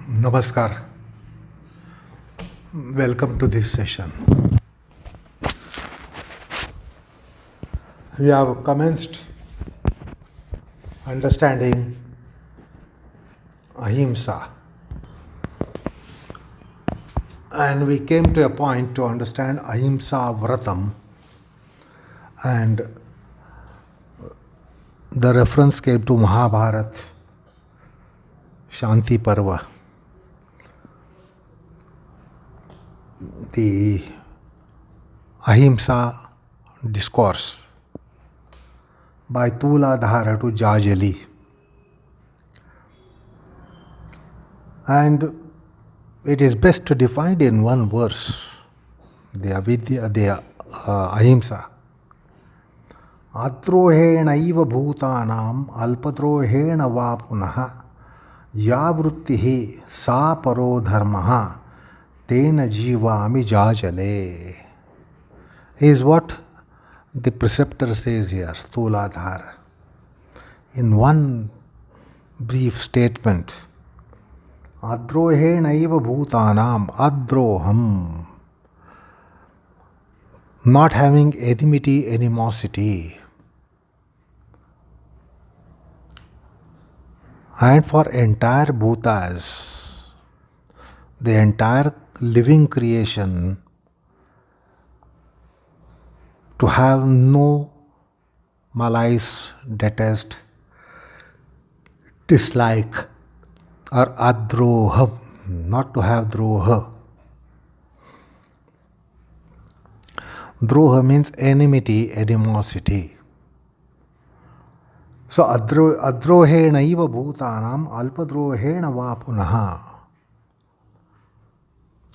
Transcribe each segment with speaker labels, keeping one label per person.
Speaker 1: Namaskar. Welcome to this session. We have commenced understanding Ahimsa. And we came to a point to understand Ahimsa Vratam, and the reference came to Mahabharata, ntiparva. The Ahimsa Discourse by Tula to njhari. And it is best to define in one verse the Ahimsa. Adrohenaiva bhutanam alpadrohena va punaha ya vruttihi sa paro dharmaha tena jivami jajale is what the preceptor says here, Tuladhara. In one brief statement, Adrohenaiva bhutanam, adroham, not having enmity, animosity. And for entire bhutas, the entire living creation, to have no malice, detest, dislike, or adroha, not to have droha. Droha means enmity, animosity. So adrohena iva bhutanam alpadrohena va punaha.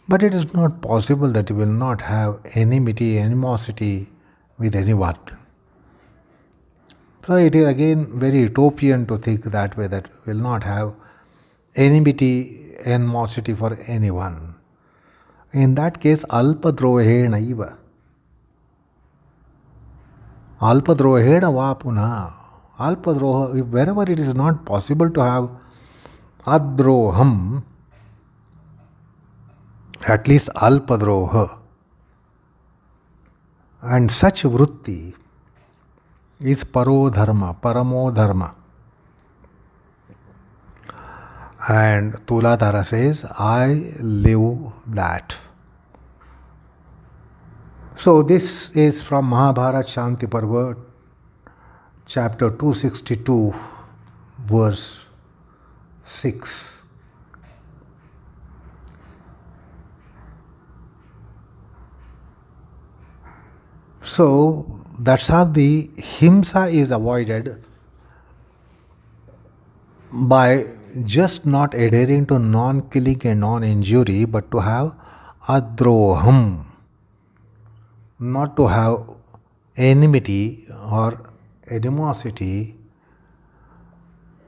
Speaker 1: But it is not possible that you will not have enmity, animosity with anyone. So it is again very utopian to think that way, that we will not have enmity, animosity for anyone. In that case, alpadrohena iva. Alpadrohena va punaha. Alpadroha, wherever it is not possible to have adroham, at least alpadroha. And such vritti is parodharma, paramodharma. And Tuladhara says, I live that. So this is from Mahabharata ntiparva, chapter 262, verse 6. So that's how the Himsa is avoided, by just not adhering to non-killing and non-injury, but to have adroham, not to have enmity or animosity,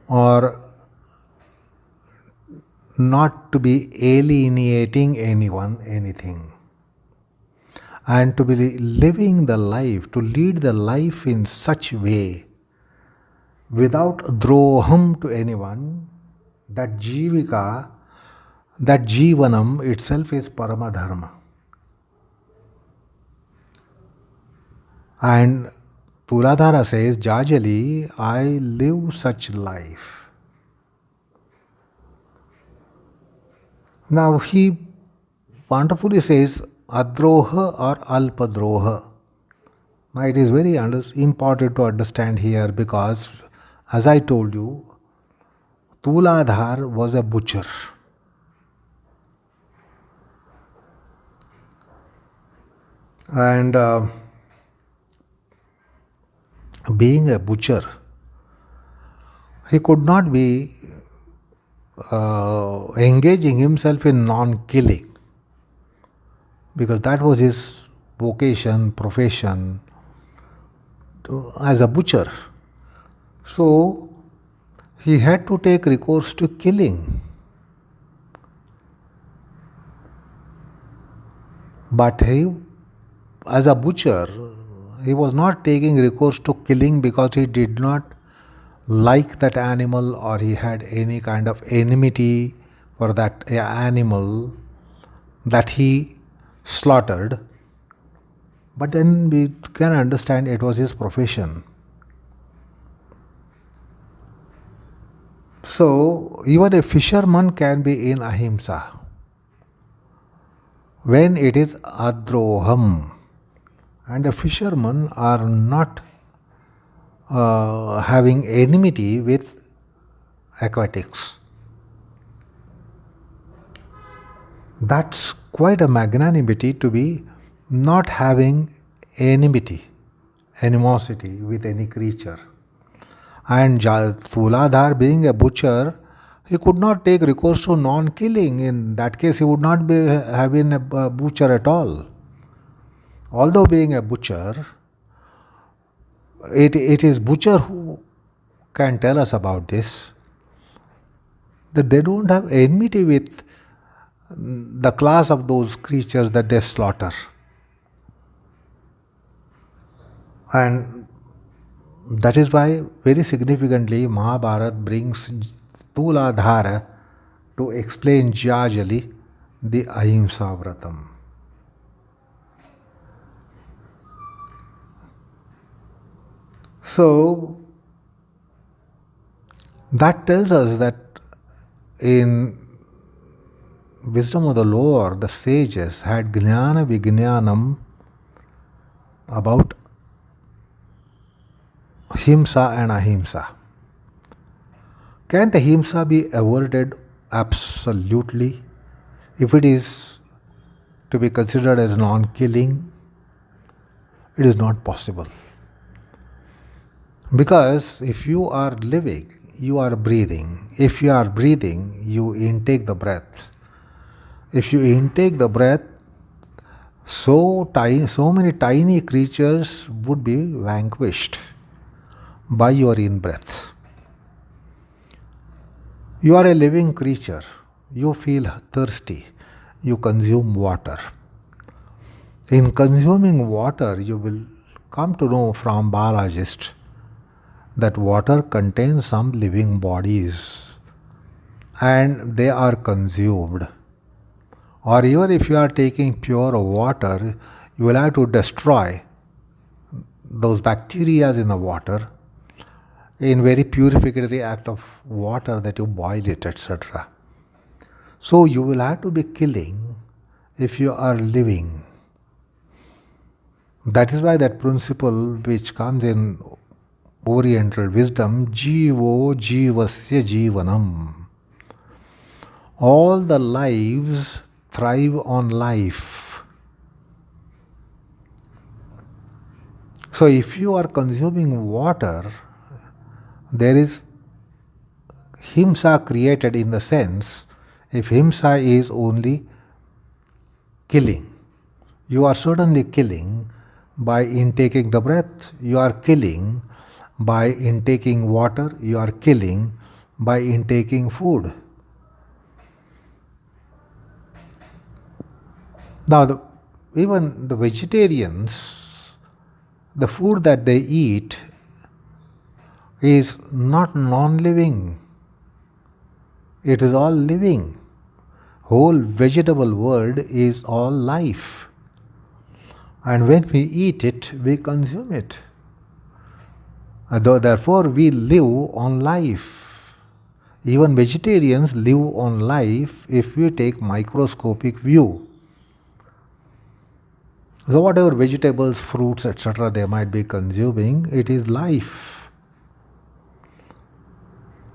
Speaker 1: or not to be alienating anyone, anything. And to be living the life, to lead the life in such way, without droham to anyone, that jivika, that jivanam itself is Paramadharma. And Tuladhara says, Jajali, I live such life. Now he wonderfully says, adroha or alpadroha. Now it is very important to understand here, because as I told you, Tuladhar was a butcher. And being a butcher, he could not be engaging himself in non-killing, because that was his vocation, profession, as a butcher. So he had to take recourse to killing. But he, as a butcher, he was not taking recourse to killing because he did not like that animal, or he had any kind of enmity for that animal that he slaughtered, but then we can understand it was his profession. So even a fisherman can be in ahimsa when it is adroham, and the fishermen are not having enmity with aquatics. That's quite a magnanimity to be not having animosity with any creature. And Tula being a butcher, he could not take recourse to non-killing. In that case, he would not be having a butcher at all. Although being a butcher, it is butcher who can tell us about this, that they don't have enmity with the class of those creatures that they slaughter. And that is why, very significantly, Mahabharata brings Tula to explain jajali the Ahimsa Vratam. So, that tells us that in wisdom of the Lord, the sages had jnana vijnanam about Himsa and Ahimsa. Can the Himsa be averted absolutely if it is to be considered as non-killing? It is not possible. Because if you are living, you are breathing. If you are breathing, you intake the breath. If you intake the breath, so many tiny creatures would be vanquished by your in-breath. You are a living creature. You feel thirsty. You consume water. In consuming water, you will come to know from biologists that water contains some living bodies and they are consumed. Or even if you are taking pure water, you will have to destroy those bacteria in the water in very purificatory act of water that you boil it, etc. So you will have to be killing if you are living. That is why that principle which comes in Oriental wisdom, jivo jivasya jivanam. All the lives thrive on life. So if you are consuming water, there is himsa created in the sense, if himsa is only killing, you are certainly killing by intaking the breath, you are killing by intaking water, you are killing by intaking food. Now, even the vegetarians, the food that they eat is not non-living. It is all living. Whole vegetable world is all life. And when we eat it, we consume it. Therefore, we live on life. Even vegetarians live on life if we take microscopic view. So whatever vegetables, fruits, etc. they might be consuming, it is life.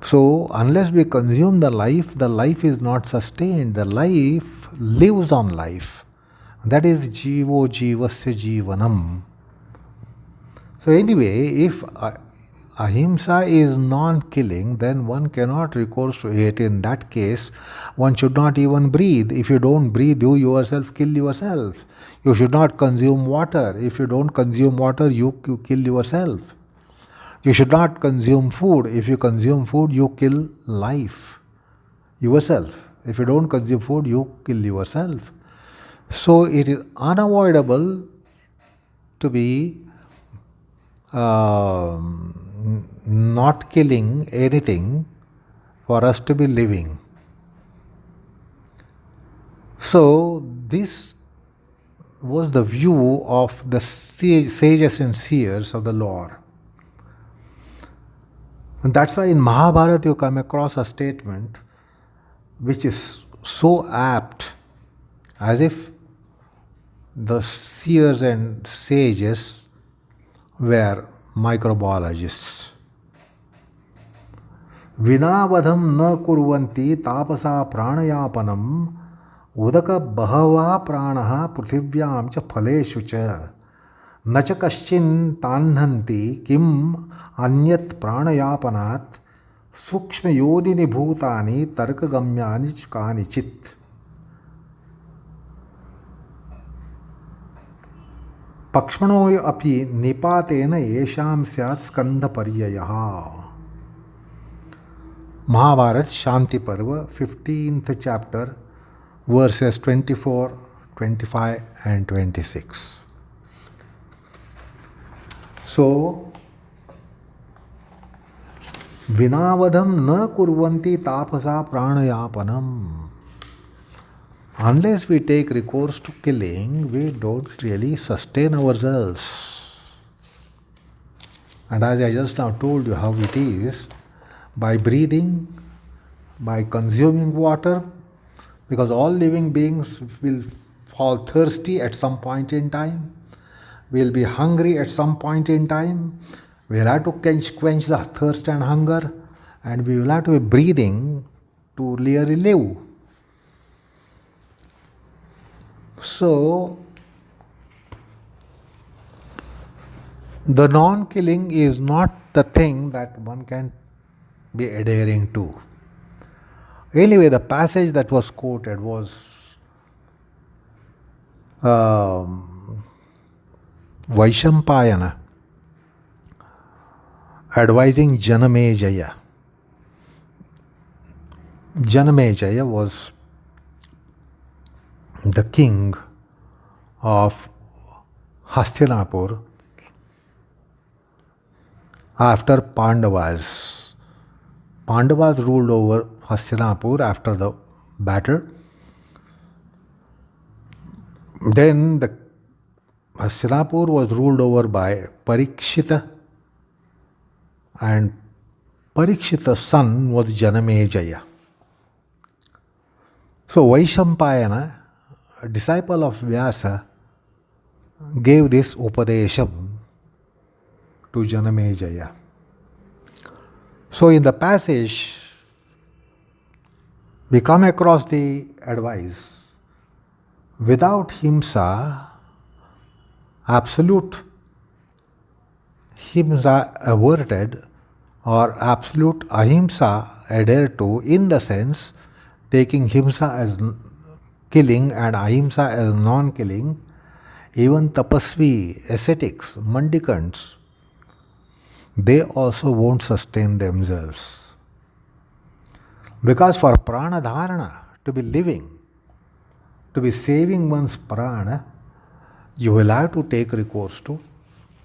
Speaker 1: So unless we consume the life is not sustained. The life lives on life. That is jivo jivasya jivanam. So anyway, if ahimsa is non-killing, then one cannot recourse to it. In that case, one should not even breathe. If you don't breathe, you yourself kill yourself. You should not consume water. If you don't consume water, you kill yourself. You should not consume food. If you consume food, you kill life, yourself. If you don't consume food, you kill yourself. So it is unavoidable to be not killing anything for us to be living. So, this was the view of the sages and seers of the lore. And that's why in Mahabharata you come across a statement which is so apt, as if the seers and sages were microbiologists. विनावधम न कुर्वन्ति तापसा प्राणयापनम उदक बहवा प्राणः पृथिव्यां च फलेषु च न च कश्चिन् तान्हन्ति किम अन्यत् प्राणयापनात् सूक्ष्म योनिनि भूतानि तर्कगम्यानि च कानिचित्. पक्ष्मणो अपि निपातेन येषां स्यात् स्कन्धपर्ययः. Mahabharata Shanti Parva, 15th chapter, verses 24, 25 and 26. So, Vinavadam na kurvanti tapasa pranayapanam. Unless we take recourse to killing, we don't really sustain ourselves. And as I just now told you how it is, by breathing, by consuming water, because all living beings will fall thirsty at some point in time, will be hungry at some point in time, we will have to quench the thirst and hunger, and we will have to be breathing to really live. So, the non-killing is not the thing that one can be adhering to. Anyway, the passage that was quoted was Vaishampayana advising Janamejaya. Janamejaya was the king of Hastinapur after Pandavas. Pandavas ruled over Hastinapur after the battle. Then the Hastinapur was ruled over by Parikshita, and Parikshita's son was Janamejaya. So Vaishampayana, a disciple of Vyasa, gave this Upadesham to Janamejaya. So in the passage, we come across the advice: without Himsa, absolute Himsa averted, or absolute Ahimsa adhered to, in the sense taking Himsa as killing and Ahimsa as non-killing. Even tapasvi, ascetics, mendicants, they also won't sustain themselves. Because for Paramadharma, to be living, to be saving one's prana, you will have to take recourse to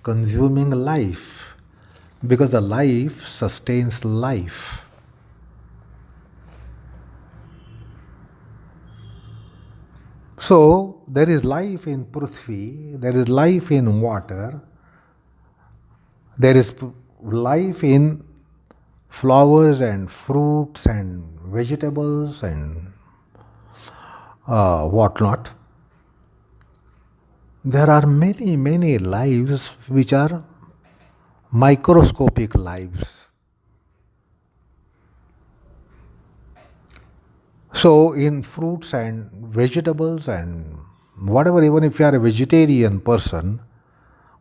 Speaker 1: consuming life, because the life sustains life. So, there is life in Prithvi, there is life in water, there is life in flowers and fruits and vegetables and whatnot. There are many, many lives which are microscopic lives. So, in fruits and vegetables and whatever, even if you are a vegetarian person,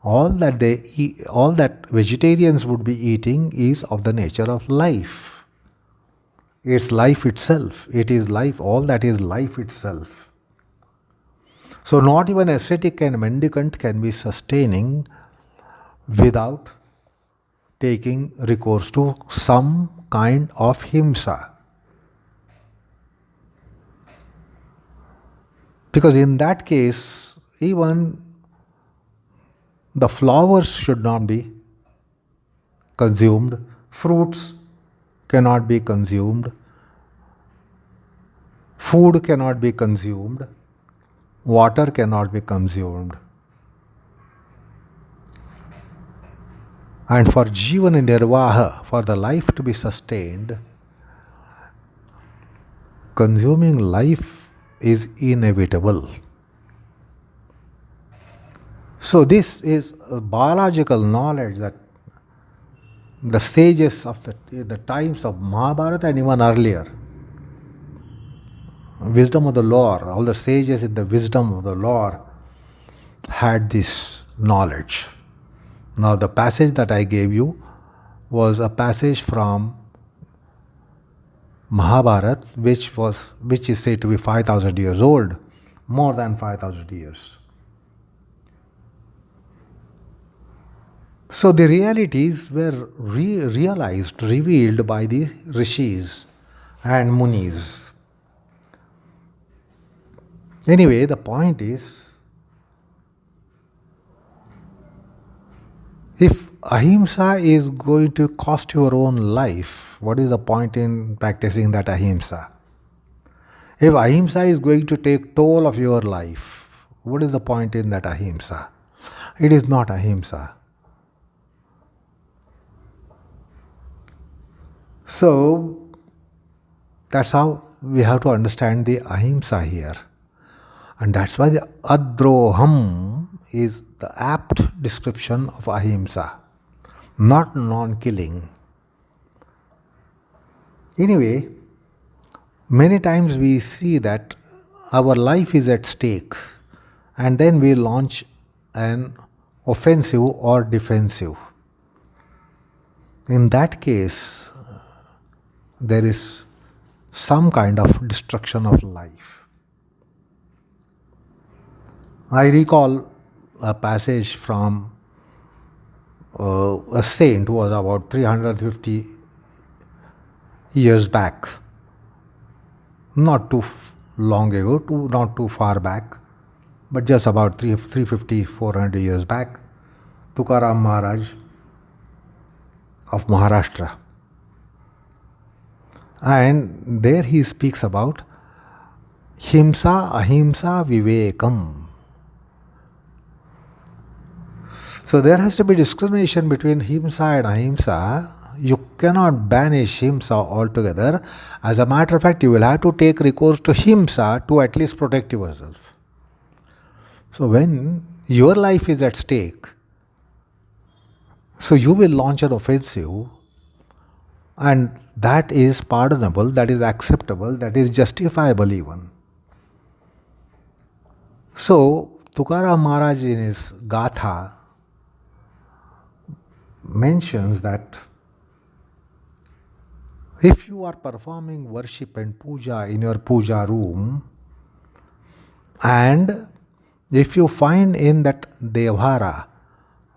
Speaker 1: all that they eat, all that vegetarians would be eating is of the nature of life. It's life itself. It is life. All that is life itself. So, not even ascetic and mendicant can be sustaining without taking recourse to some kind of himsa. Because in that case, even the flowers should not be consumed, fruits cannot be consumed, Food cannot be consumed, water cannot be consumed. And for Jivana Nirvaha, for the life to be sustained, consuming life is inevitable. So this is a biological knowledge that the sages of the times of Mahabharata and even earlier, wisdom of the lore, all the sages in the wisdom of the lore had this knowledge. Now the passage that I gave you was a passage from Mahabharata, which is said to be 5,000 years old, more than 5,000 years. So the realities were realized, revealed by the rishis and munis. Anyway, the point is, if ahimsa is going to cost your own life, what is the point in practicing that ahimsa? If ahimsa is going to take toll of your life, what is the point in that ahimsa? It is not ahimsa. So, that's how we have to understand the ahimsa here. And that's why the adroham is the apt description of ahimsa, not non-killing. Anyway, many times we see that our life is at stake and then we launch an offensive or defensive. In that case, there is some kind of destruction of life. I recall a passage from a saint who was about 350 years back, not too long ago, not too far back, but just about 350, 400 years back, Tukaram Maharaj of Maharashtra. And there he speaks about Himsa, Ahimsa, Vivekam. So there has to be discrimination between Himsa and Ahimsa. You cannot banish Himsa altogether. As a matter of fact, you will have to take recourse to Himsa to at least protect yourself. So when your life is at stake, so you will launch an offensive, and that is pardonable, that is acceptable, that is justifiable even. So Tukaram Maharaj in his Gatha mentions that if you are performing worship and puja in your puja room, and if you find in that devhara,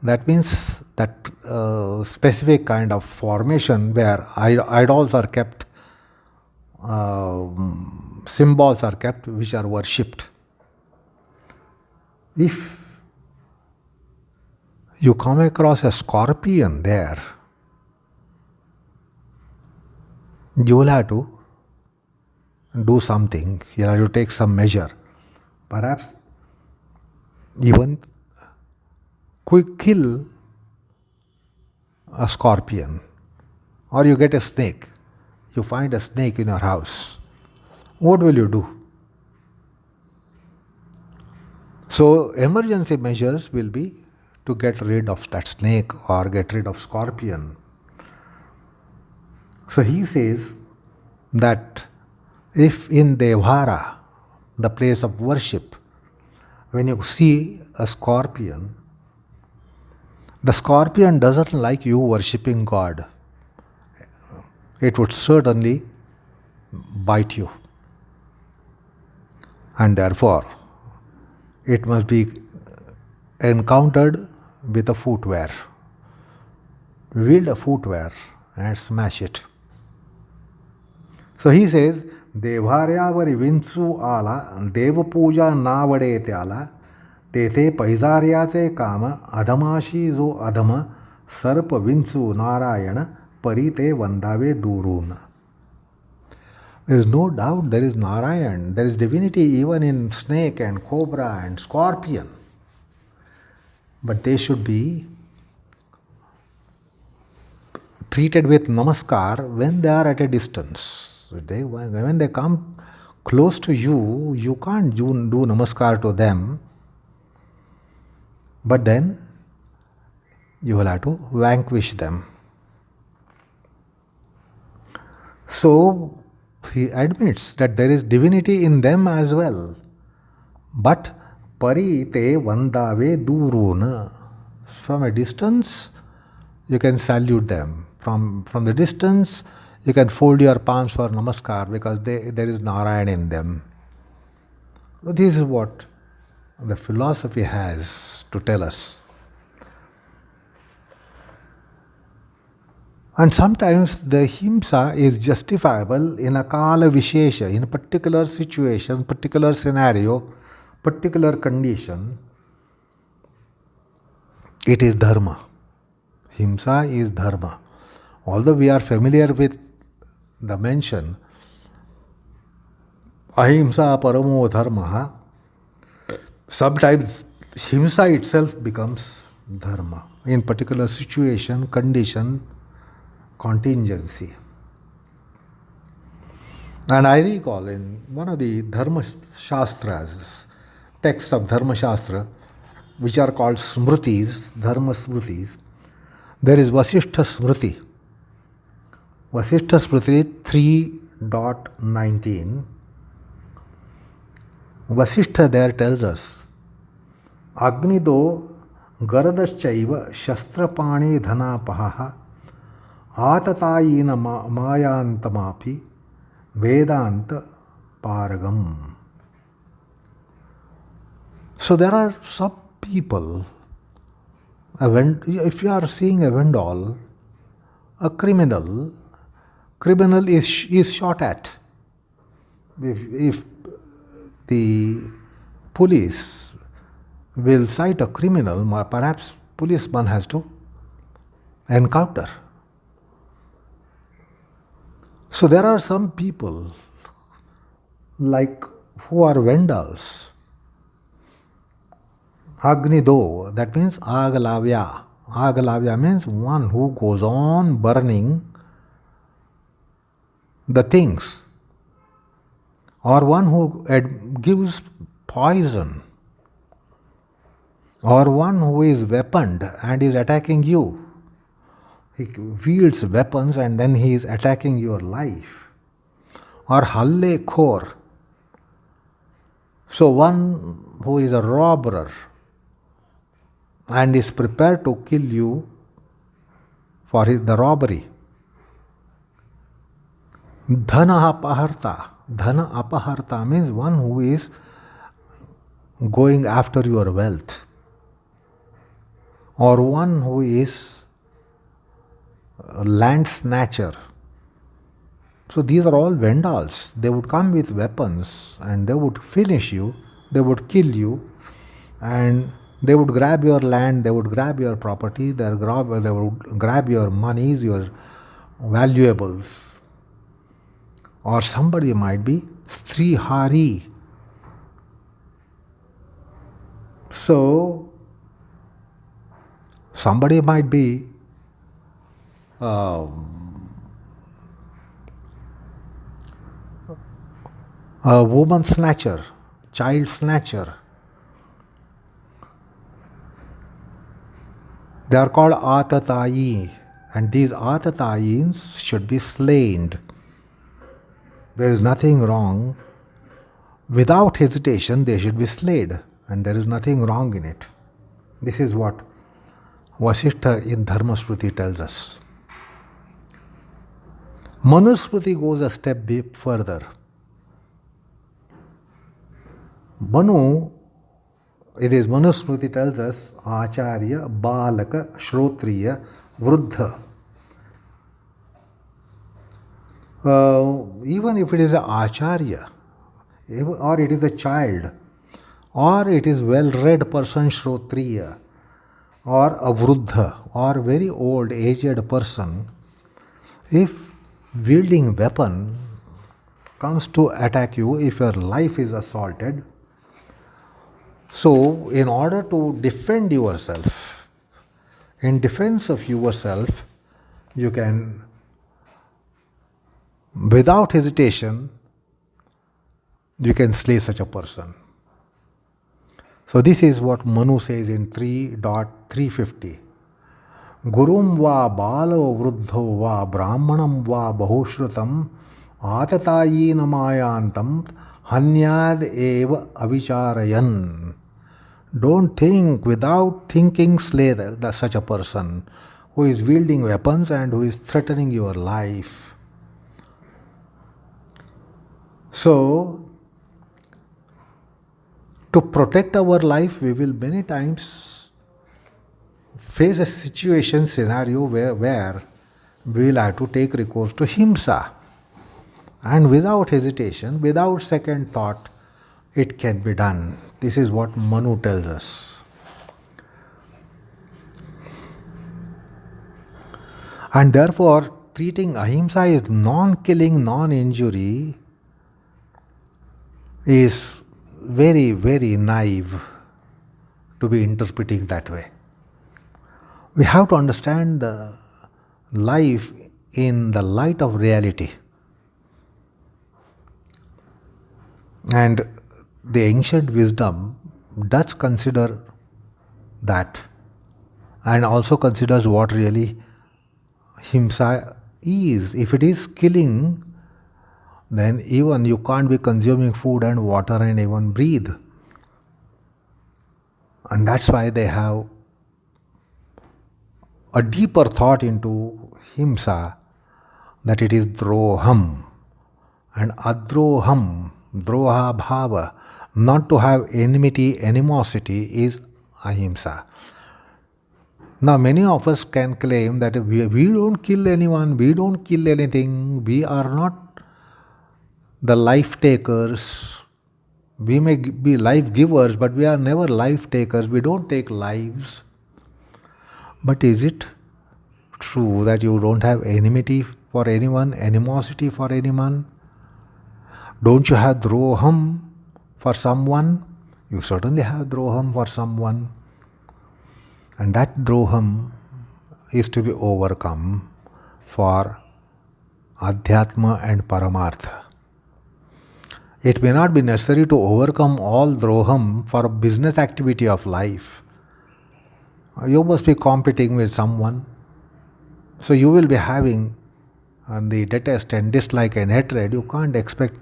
Speaker 1: that means that specific kind of formation where idols are kept, symbols are kept which are worshipped. If you come across a scorpion there, you will have to do something, you have to take some measure. Perhaps even kill a scorpion, or you get a snake, you find a snake in your house. What will you do? So emergency measures will be to get rid of that snake or get rid of scorpion. So he says that if in Devhara, the place of worship, when you see a scorpion, the scorpion doesn't like you worshipping God. It would certainly bite you. And therefore, it must be encountered with a footwear. Wield a footwear and smash it. So he says, Devharyavari vinsu ala, Deva puja navade tyala, Tete paizaryace kama, Adhamashi zo adhama, Sarpa vinsu narayana, Parite vandave durun. There is no doubt there is Narayan, there is divinity even in snake and cobra and scorpion. But they should be treated with namaskar when they are at a distance. When they come close to you, you can't do namaskar to them. But then you will have to vanquish them. So he admits that there is divinity in them as well. But parite vandave duruna. From a distance, you can salute them. From the distance, you can fold your palms for namaskar because there is Narayan in them. So this is what the philosophy has to tell us. And sometimes the Himsa is justifiable in a kala vishesha, in a particular situation, particular scenario, particular condition. It is Dharma. Himsa is Dharma. Although we are familiar with the mention, Ahimsa paramo dharma, sometimes Himsa itself becomes Dharma in particular situation, condition, contingency. And I recall in one of the Dharma Shastras, texts of Dharma Shastra, which are called Smritis, Dharma Smritis, there is Vasishtha Smriti. Vasishtha Smriti 3.19. Vasishtha there tells us, Agnido Garadaschaiva Shastrapani Dhanapaha Atatayina Mayantamapi Vedanta Paragam. So there are some people, if you are seeing a Vendal, a criminal is shot at. If the police will cite a criminal, perhaps policeman has to encounter. So there are some people like who are Vandals. Agnido, that means Agalavya. Agalavya means one who goes on burning the things, or one who gives poison, or one who is weaponed and is attacking you. He wields weapons and then he is attacking your life. Or halle khor. So one who is a robber and is prepared to kill you for the robbery. Dhana apaharta. Dhana apaharta means one who is going after your wealth, or one who is a land snatcher. So these are all Vandals. They would come with weapons and they would finish you, they would kill you, and they would grab your land, they would grab your property, they would grab your monies, your valuables. Or somebody might be Strihari. So somebody might be a woman snatcher, child snatcher. They are called Atatayi, and these Atatayins should be slain. There is nothing wrong. Without hesitation, they should be slain, and there is nothing wrong in it. This is what Vasishtha in Dharma Smriti tells us. Manusmriti goes a step further. Manusmriti tells us Acharya, Balaka, Shrotriya, Vruddha. Even if it is an Acharya, or it is a child, or it is well-read person, Shrotriya, or a Vruddha, or very old, aged person, if wielding weapon, comes to attack you, if your life is assaulted, so in order to defend yourself, in defense of yourself, you can, without hesitation, you can slay such a person. So this is what Manu says in 3.350. Gurum va balo vruddho va brahmanam va bahushrutam atatayi namayantam hanyad eva avicharayan. Don't think, without thinking slay such a person who is wielding weapons and who is threatening your life. So, to protect our life, we will many times face a scenario where we will have to take recourse to Himsa. And without hesitation, without second thought, it can be done. This is what Manu tells us. And therefore, treating Ahimsa as non-killing, non-injury is very, very naive to be interpreting that way. We have to understand the life in the light of reality. And the ancient wisdom does consider that, and also considers what really Himsa is. If it is killing, then even you can't be consuming food and water and even breathe. And that's why they have a deeper thought into Himsa, that it is droham and adroham, droha bhava. Not to have enmity, animosity is Ahimsa. Now, many of us can claim that we don't kill anyone, we don't kill anything, we are not the life takers. We may be life givers, but we are never life takers, we don't take lives. But is it true that you don't have enmity for anyone, animosity for anyone? Don't you have droham for someone? You certainly have droham for someone. And that droham is to be overcome for Adhyatma and Paramartha. It may not be necessary to overcome all droham for a business activity of life. You must be competing with someone. So you will be having the detest and dislike and hatred. You can't expect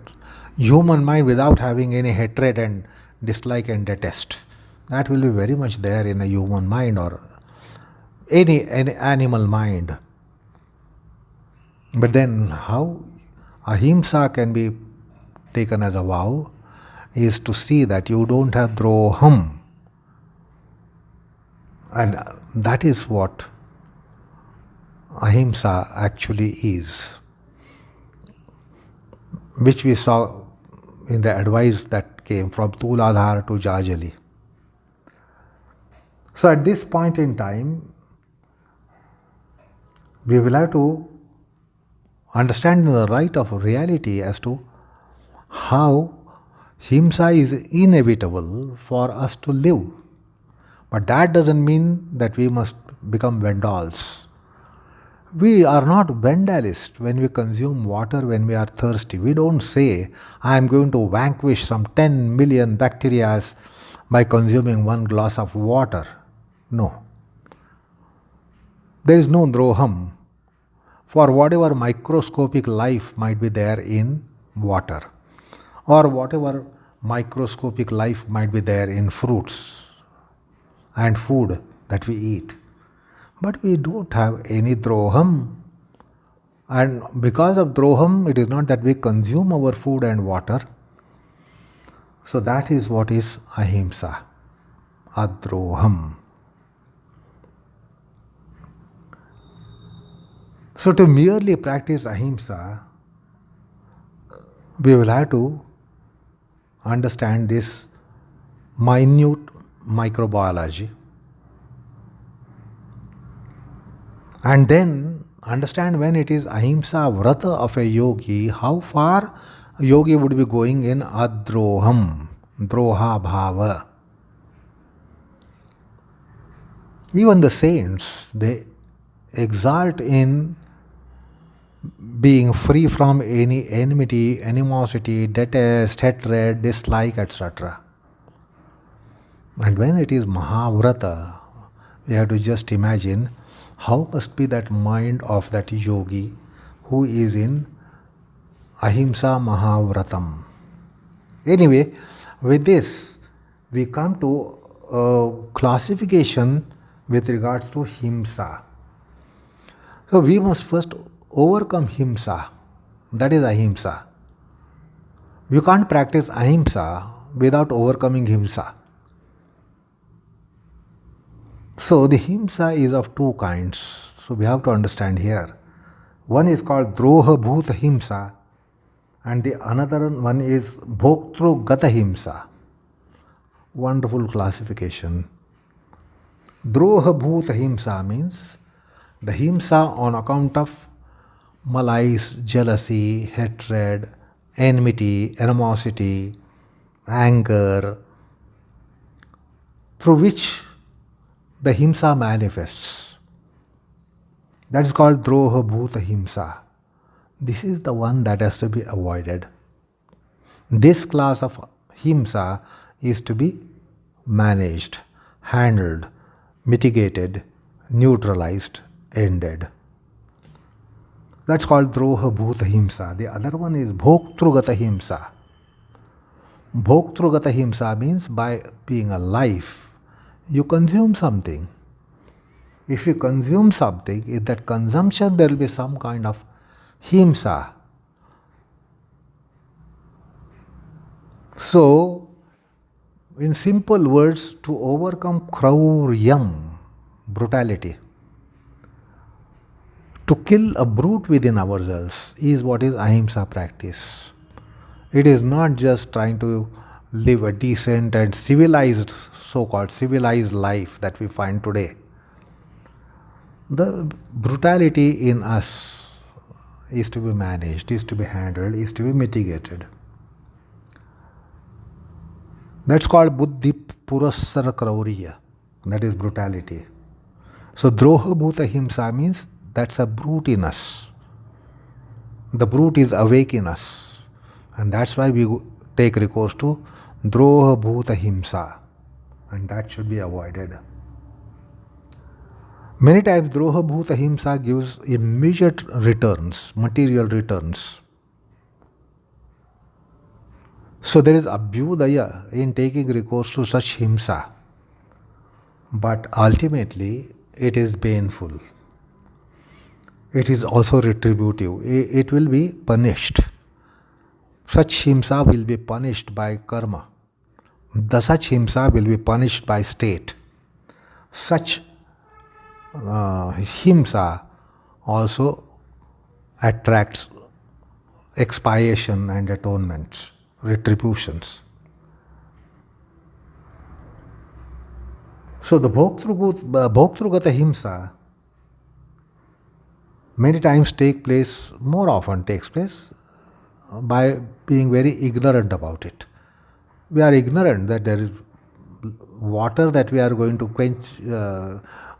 Speaker 1: human mind without having any hatred and dislike and detest. That will be very much there in a human mind or any animal mind. But then how Ahimsa can be taken as a vow is to see that you don't have droham. And that is what Ahimsa actually is, which we saw in the advice that came from Tula to Jajali. So at this point in time, we will have to understand the right of reality as to how Himsa is inevitable for us to live. But that doesn't mean that we must become vandals. We are not vandalists when we consume water when we are thirsty. We don't say, I am going to vanquish some 10 million bacteria by consuming one glass of water. No. There is no droham for whatever microscopic life might be there in water, or whatever microscopic life might be there in fruits and food that we eat. But we don't have any droham. And because of droham, it is not that we consume our food and water. So that is what is Ahimsa, adroham. So to merely practice Ahimsa, we will have to understand this minute microbiology. And then understand when it is Ahimsa Vrata of a yogi, how far yogi would be going in adroham, droha bhava. Even the saints, they exalt in being free from any enmity, animosity, detest, hatred, dislike, etc. And when it is Maha Vrata, we have to just imagine how must be that mind of that yogi who is in Ahimsa Maha Vratam. Anyway, with this, we come to a classification with regards to Himsa. So we must first overcome Himsa, that is Ahimsa. You can't practice Ahimsa without overcoming Himsa. So the Himsa is of two kinds. So we have to understand here. One is called Droha Bhuta Himsa, and the another one is Bhoktru Gata Himsa. Wonderful classification. Droha Bhuta Himsa means the Himsa on account of malice, jealousy, hatred, enmity, animosity, anger, through which the Himsa manifests. That is called Droha Bhuta Himsa. This is the one that has to be avoided. This class of Himsa is to be managed, handled, mitigated, neutralized, ended. That's called Droha Bhuta Himsa. The other one is Bhoktrugata Himsa. Bhoktrugata Himsa means by being alive, you consume something. If you consume something, in that consumption there will be some kind of Himsa. So, in simple words, to overcome krauryam, brutality, to kill a brute within ourselves is what is Ahimsa practice. It is not just trying to live a decent and civilized, so-called civilized life that we find today. The brutality in us is to be managed, is to be handled, is to be mitigated. That's called Buddhi Purassara Krauriya. That is brutality. So Droha Bhuta Himsa means that's a brute in us. The brute is awake in us. And that's why we take recourse to Droha Bhuta Himsa. And that should be avoided. Many times Droha Bhuta Himsa gives immediate returns, material returns. So there is abhyudaya in taking recourse to such Himsa. But ultimately it is painful. It is also retributive. It will be punished. Such Himsa will be punished by karma. Such Himsa will be punished by state. Such Himsa also attracts expiation and atonements, retributions. So the Bhoktrugata Himsa many times more often takes place by being very ignorant about it. We are ignorant that there is water that we are going to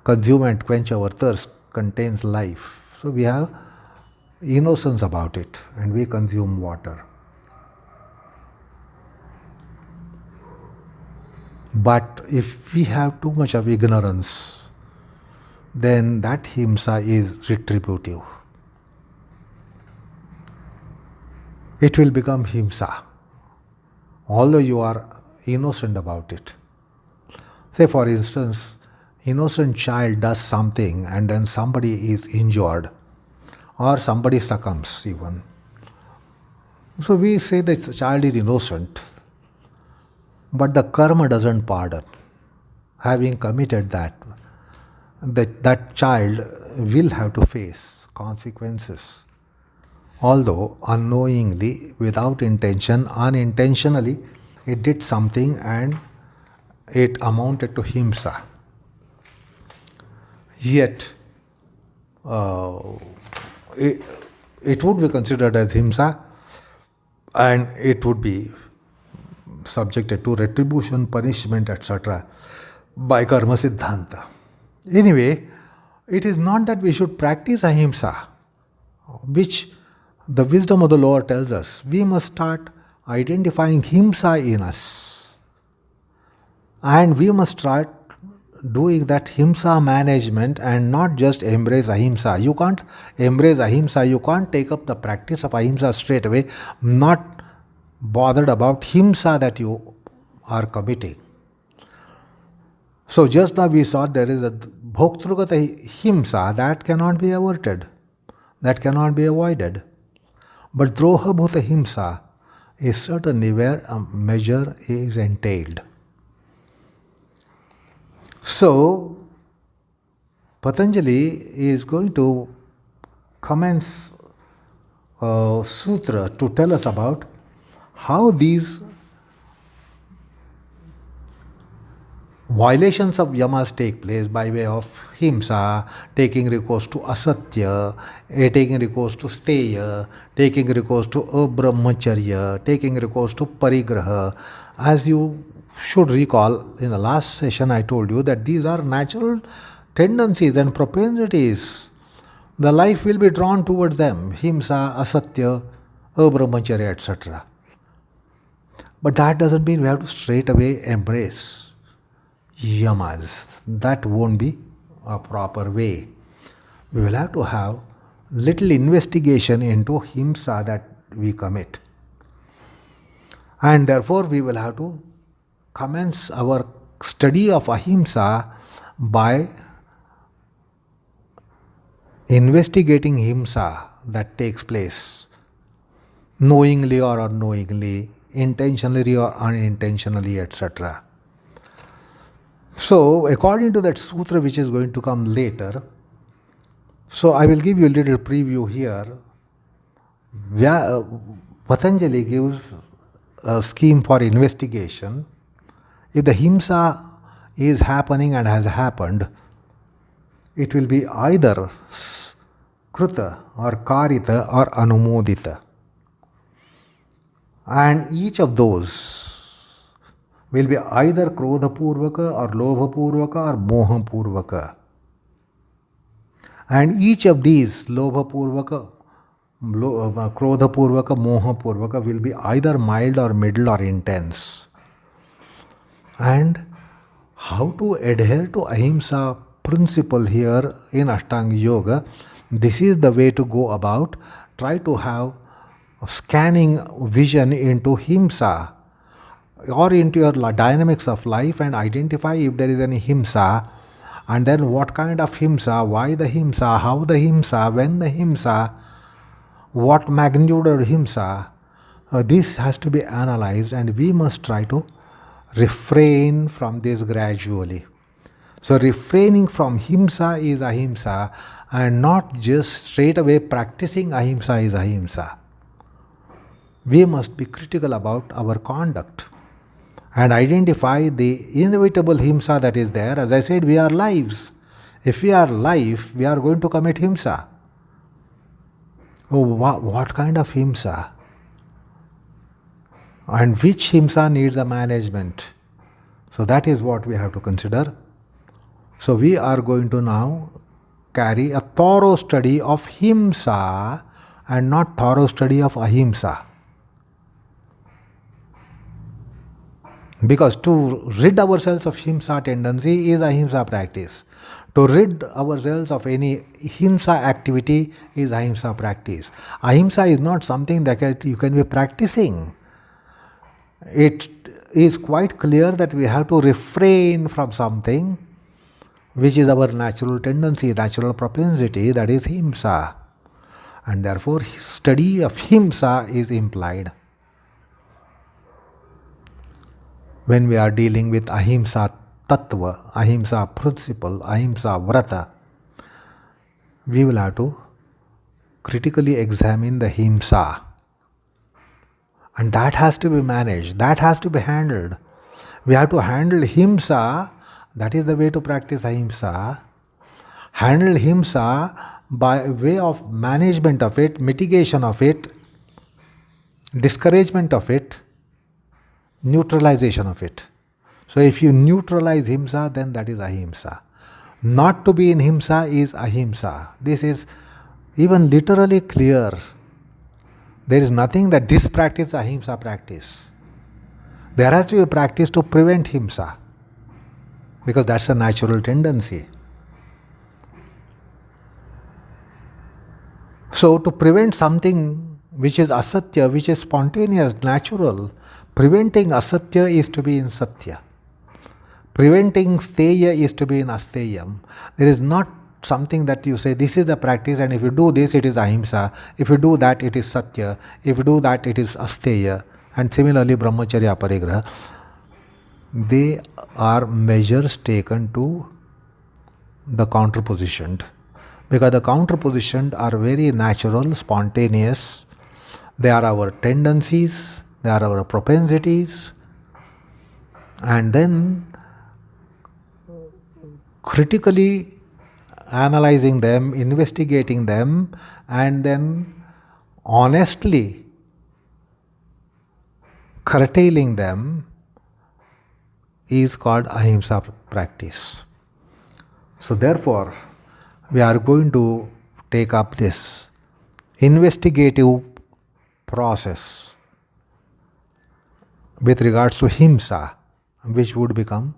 Speaker 1: consume and quench our thirst contains life. So we have innocence about it and we consume water. But if we have too much of ignorance, then that Himsa is retributive. It will become Himsa, although you are innocent about it. Say for instance, innocent child does something and then somebody is injured or somebody succumbs even. So we say that the child is innocent, but the karma doesn't pardon. Having committed that child will have to face consequences. Although unknowingly, without intention, unintentionally, it did something and it amounted to Himsa. Yet, it would be considered as Himsa and it would be subjected to retribution, punishment, etc. by karma siddhanta. Anyway, it is not that we should practice ahimsa, which the wisdom of the Lord tells us. We must start identifying himsa in us. And we must start doing that himsa management and not just embrace ahimsa. You can't embrace ahimsa, you can't take up the practice of ahimsa straight away, not bothered about himsa that you are committing. So just now we saw there is a bhoktrugata himsa that cannot be averted, that cannot be avoided. But droha bhuta himsa is certainly where a measure is entailed. So, Patanjali is going to commence a sutra to tell us about how these violations of yamas take place by way of himsa, taking recourse to asatya, taking recourse to steya, taking recourse to abrahmacharya, taking recourse to parigraha. As you should recall, in the last session I told you that these are natural tendencies and propensities. The life will be drawn towards them, himsa, asatya, abrahmacharya, etc. But that doesn't mean we have to straight away embrace yamas. That won't be a proper way. We will have to have little investigation into himsa that we commit. And therefore we will have to commence our study of ahimsa by investigating himsa that takes place knowingly or unknowingly, intentionally or unintentionally, etc. So, according to that sutra which is going to come later, so I will give you a little preview here. Patanjali gives a scheme for investigation. If the himsa is happening and has happened, it will be either kruta or karita or anumodita. And each of those will be either krodha purvaka or lobha purvaka or moha purvaka. And each of these lobha purvaka, krodha purvaka, moha purvaka will be either mild or middle or intense. And how to adhere to ahimsa principle here in Ashtanga Yoga, this is the way to go about. Try to have scanning vision into himsa or into your dynamics of life and identify if there is any himsa, and then what kind of himsa, why the himsa, how the himsa, when the himsa, what magnitude of himsa. This has to be analyzed, and we must try to refrain from this gradually. So refraining from himsa is ahimsa, and not just straight away practicing ahimsa is ahimsa. We must be critical about our conduct and identify the inevitable himsa that is there. As I said, we are lives. If we are life, we are going to commit himsa. Oh, what kind of himsa? And which himsa needs a management? So that is what we have to consider. So we are going to now carry a thorough study of himsa and not thorough study of ahimsa. Because to rid ourselves of himsa tendency is ahimsa practice. To rid ourselves of any himsa activity is ahimsa practice. Ahimsa is not something that you can be practicing. It is quite clear that we have to refrain from something which is our natural tendency, natural propensity, that is himsa. And therefore, study of himsa is implied. When we are dealing with ahimsa tattva, ahimsa principle, ahimsa vrata, we will have to critically examine the himsa. And that has to be managed, that has to be handled. We have to handle himsa, that is the way to practice ahimsa. Handle himsa by way of management of it, mitigation of it, discouragement of it, neutralization of it. So if you neutralize himsa, then that is ahimsa. Not to be in himsa is ahimsa. This is even literally clear. There is nothing that this practice ahimsa practice. There has to be a practice to prevent himsa, because that's a natural tendency. So to prevent something which is asatya, which is spontaneous, natural, preventing asatya is to be in satya. Preventing steya is to be in asteyam. There is not something that you say, this is the practice, and if you do this, it is ahimsa. If you do that, it is satya. If you do that, it is asteya. And similarly, brahmacharya, parigraha, they are measures taken to the counterpositioned. Because the counterpositioned are very natural, spontaneous. They are our tendencies, they are our propensities. And then critically analyzing them, investigating them, and then honestly curtailing them is called ahimsa practice. So therefore, we are going to take up this investigative process with regards to himsa, which would become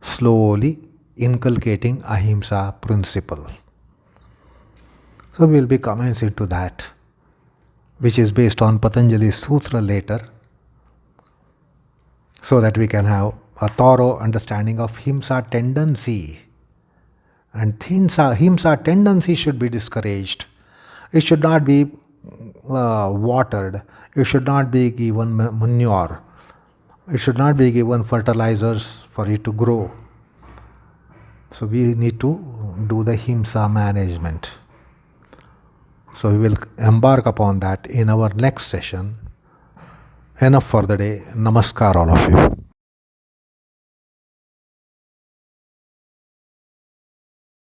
Speaker 1: slowly inculcating ahimsa principle. So we will be commencing to that, which is based on Patanjali's Sutra later, so that we can have a thorough understanding of himsa tendency. And himsa tendency should be discouraged. It should not be watered. It should not be given manure. It should not be given fertilizers for it to grow. So we need to do the himsa management. So we will embark upon that in our next session. Enough for the day. Namaskar all of you.